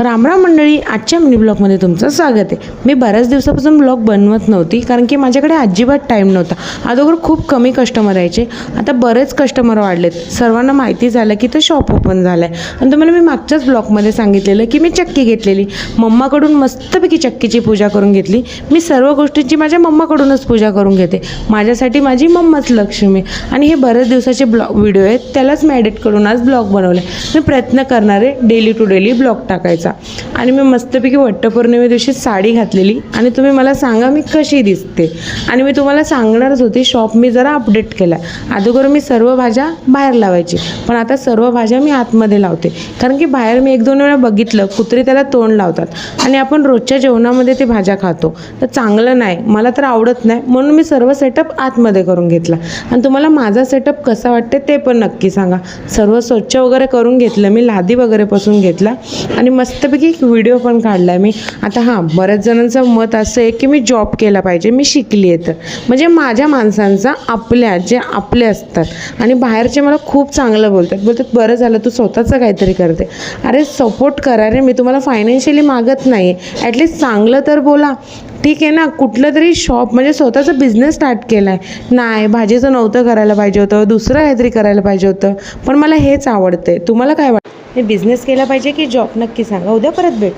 रामराम मंडळी, आजच्या मिनी ब्लॉगमध्ये तुमचं स्वागत आहे। मी बऱ्याच दिवसापासून ब्लॉग बनवत नव्हती कारण की माझ्याकडे अजिबात टाईम नव्हता। अगोदर खूप कमी कस्टमर यायचे, आता बरेच कस्टमर वाढलेत। सर्वांना माहिती झालं की तो शॉप ओपन झालं आहे आणि तुम्हाला मी मागच्याच ब्लॉगमध्ये सांगितलेलं की मी चक्की घेतलेली, मम्माकडून मस्तपैकी चक्कीची पूजा करून घेतली। मी सर्व गोष्टींची माझ्या मम्माकडूनच पूजा करून घेते, माझ्यासाठी माझी मम्माच लक्ष्मी। आणि हे बरेच दिवसाचे व्हिडिओ आहेत, त्यालाच मी एडिट करून आज ब्लॉग बनवले। मी प्रयत्न करणार आहे डेली टू डेली ब्लॉग टाकायचा। आणि मी मस्तपैकी वटपौर्णिमे दिवशी साडी घातलेली आणि तुम्ही मला सांगा मी कशी दिसते। आणि मी तुम्हाला सांगणारच होती शॉप मी जरा अपडेट केला। अगोदर मी सर्व भाज्या बाहेर लावायची, पण आता सर्व भाज्या मी आतमध्ये लावते कारण की बाहेर मी एक दोन वेळा बघितलं कुत्री त्याला तोंड लावतात आणि आपण रोजच्या जेवणामध्ये ते भाज्या खातो, तर चांगलं नाही, मला तर आवडत नाही। म्हणून मी सर्व सेटअप आतमध्ये करून घेतला। आणि तुम्हाला माझा सेटअप कसा वाटते ते पण नक्की सांगा। सर्व स्वच्छ वगैरे करून घेतलं मी, लादी वगैरे पासून घेतला आणि मस्तपैकी एक व्हिडिओ पण काढला मी। आता हां, बऱ्याच जणांचं मत असं आहे की मी जॉब केला पाहिजे, मी शिकली आहे तर, म्हणजे माझ्या माणसांचा आपल्या जे आपले असतात आणि बाहेरचे मला खूप चांगलं बोलतात बरं झालं तू स्वतःचं काहीतरी करते। अरे सपोर्ट करा रे, मी तुम्हाला फायनान्शियली मागत नाही, ॲटलिस्ट चांगलं तर बोला, ठीक आहे ना। कुठलं तरी शॉप म्हणजे स्वतःचा बिझनेस स्टार्ट केला आहे, नाही भाजीचं नव्हतं करायला पाहिजे होतं, दुसरं काहीतरी करायला पाहिजे होतं, पण मला हेच आवडतं। तुम्हाला काय वाटतं, मी बिझनेस केला पाहिजे की जॉब? नक्की सांगा। उद्या परत भेट।